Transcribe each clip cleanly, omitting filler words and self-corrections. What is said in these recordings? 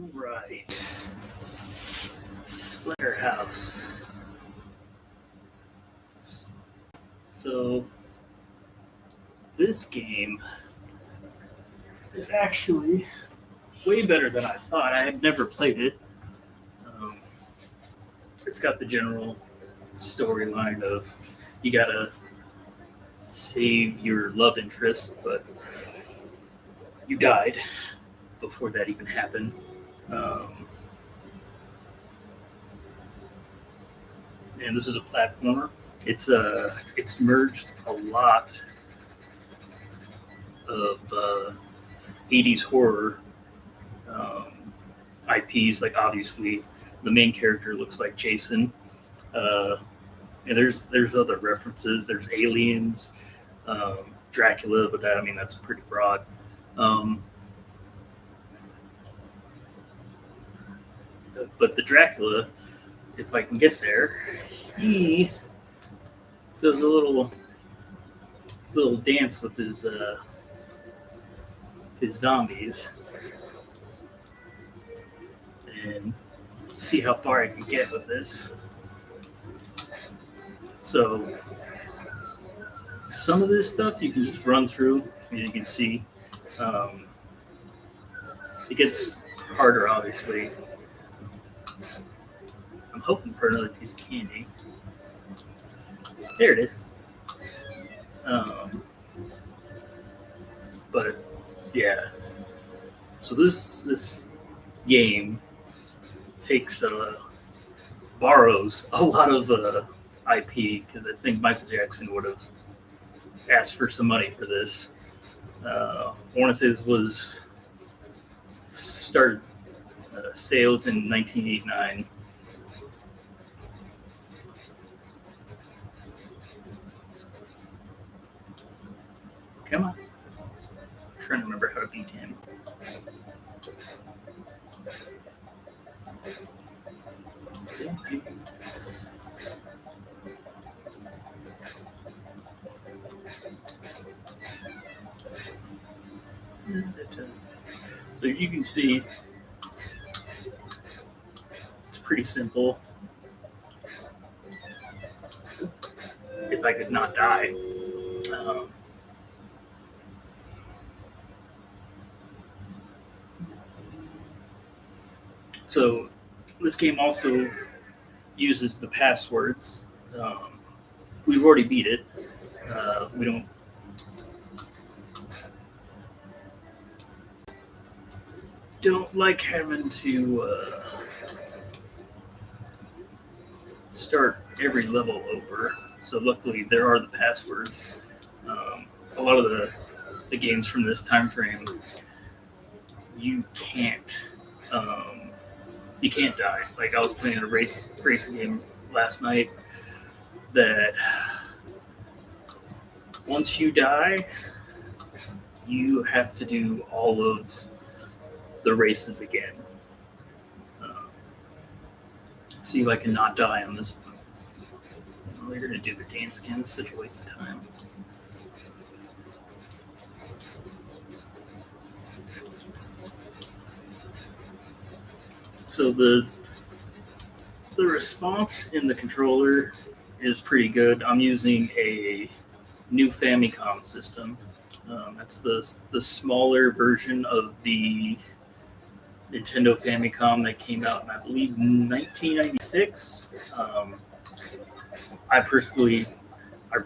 Alright. SplatterHouse. So, this game is actually way better than I thought. I had never played it. It's got the general storyline of you gotta save your love interest, but you died before that even happened. And this is a platformer. It's merged a lot of 80s horror IPs. Like obviously, the main character looks like Jason, and there's other references. There's aliens, Dracula, but that's pretty broad. But the Dracula, if I can get there, he does a little dance with his zombies, and see how far I can get with this. So some of this stuff you can just run through, and you can see it gets harder, obviously. I'm hoping for another piece of candy. There it is. But yeah, so this game borrows a lot of IP, because I think Michael Jackson would have asked for some money for this. I want to say this was started sales in 1989. Come on. I'm trying to remember how to beat him. So you can see it's pretty simple. If I could not die. So this game also uses the passwords. We've already beat it. We don't like having to start every level over. So luckily there are the passwords. A lot of the games from this time frame, you can't die. Like I was playing a racing game last night that once you die, you have to do all of the races again. See if I can not die on this one. Well, they're going to do the dance again. It's such a waste of time. So the response in the controller is pretty good. I'm using a new Famicom system. That's the smaller version of the Nintendo Famicom that came out in, I believe, 1996. I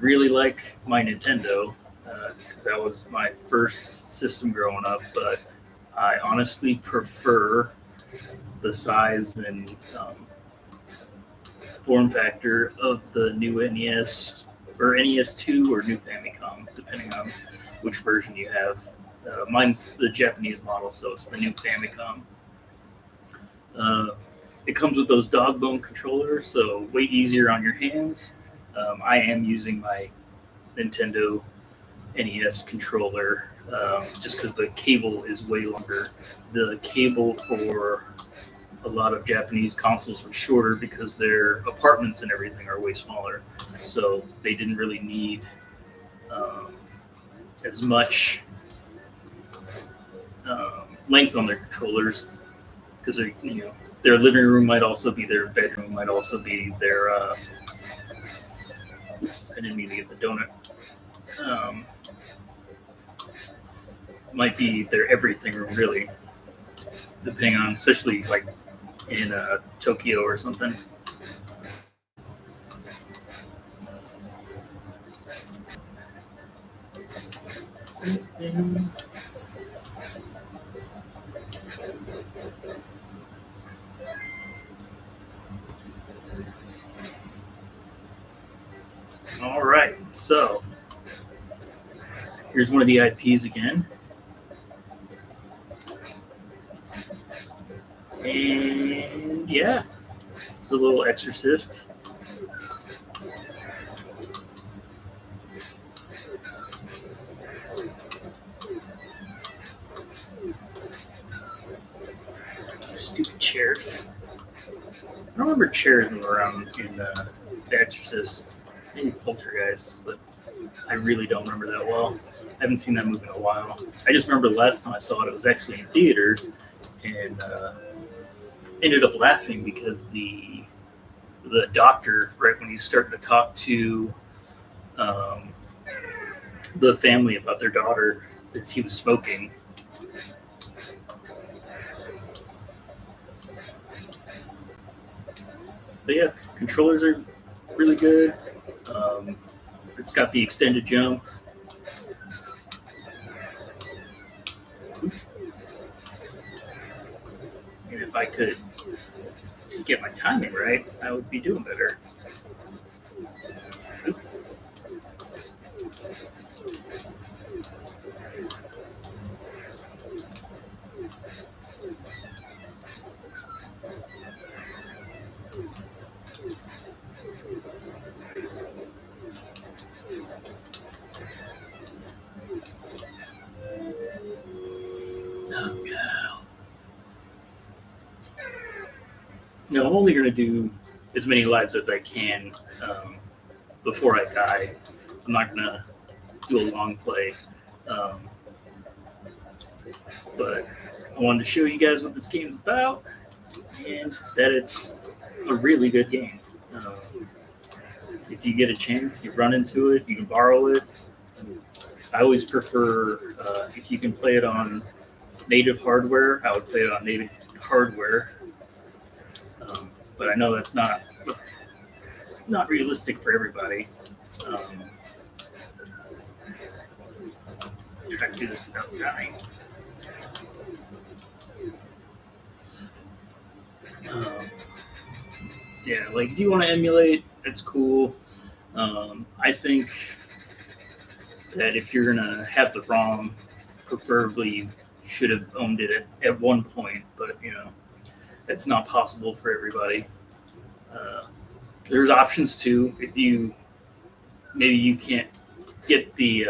really like my Nintendo, because that was my first system growing up, but I honestly prefer the size and form factor of the new NES or NES2 or new Famicom, depending on which version you have. Mine's the Japanese model, so it's the new Famicom. It comes with those dog bone controllers, so way easier on your hands. I am using my Nintendo NES controller just because the cable is way longer. The cable for a lot of Japanese consoles was shorter because their apartments and everything are way smaller, so they didn't really need as much length on their controllers because their living room might also be their bedroom, might also be their. Oops, I didn't mean to get the donut. Might be their everything room, really, depending on, especially like in Tokyo or something. All right, so here's one of the IPs again. And yeah, it's a little Exorcist. Stupid chairs. I don't remember chairs moving around in The Exorcist. Maybe Poltergeist, but I really don't remember that well. I haven't seen that movie in a while. I just remember the last time I saw it was actually in theaters, and ended up laughing because the doctor, right when he's starting to talk to the family about their daughter, is he was smoking. But yeah, controllers are really good. It's got the extended jump. And if I could just get my timing right, I would be doing better. Oops. No, I'm only going to do as many lives as I can before I die. I'm not going to do a long play. But I wanted to show you guys what this game is about and that it's a really good game. If you get a chance, you run into it, you can borrow it. I always prefer, if you can play it on native hardware, I would play it on native hardware. But I know that's not realistic for everybody. Try to do this without dying. Yeah, like if you want to emulate, it's cool. I think that if you're gonna have the ROM, preferably you should have owned it at one point, but it's not possible for everybody. There's options too. If you can't get the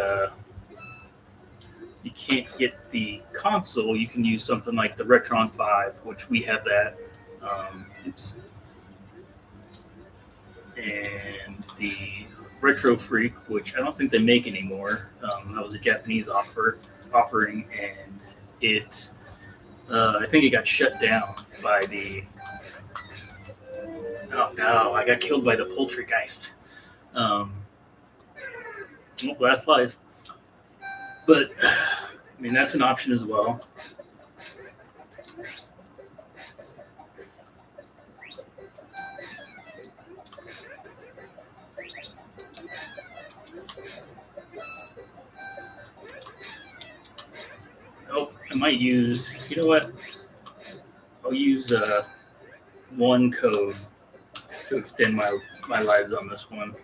console, you can use something like the Retron 5, which we have that. Oops. And the Retro Freak, which I don't think they make anymore. That was a Japanese offering, and it I think it got shut down by the. Oh no! I got killed by the Poltergeist. Last life, but I mean that's an option as well. I might use, you know what? I'll use one code to extend my lives on this one,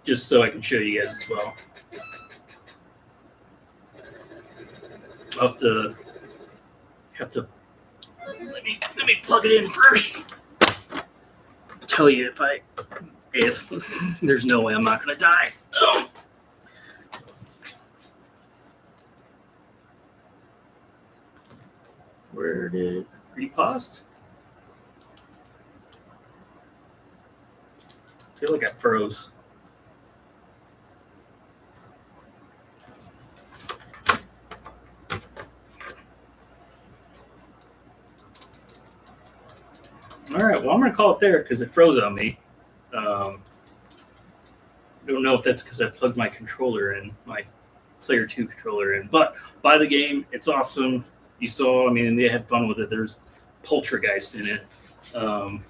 just so I can show you guys as well. I'll have to let me plug it in first. Tell you if there's no way I'm not gonna die. Oh. Are you paused? I feel like I froze. All right, well, I'm going to call it there because it froze on me. I don't know if that's because I plugged my controller in, my Player 2 controller in. But buy the game. It's awesome. You saw, I mean, they had fun with it. There's Poltergeist in it. And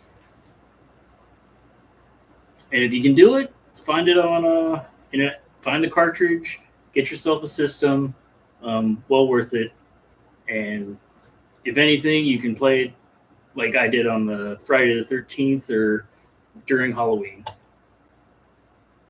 if you can do it, find it on find the cartridge, get yourself a system. Well worth it. And if anything, you can play it like I did on the Friday the 13th or during Halloween.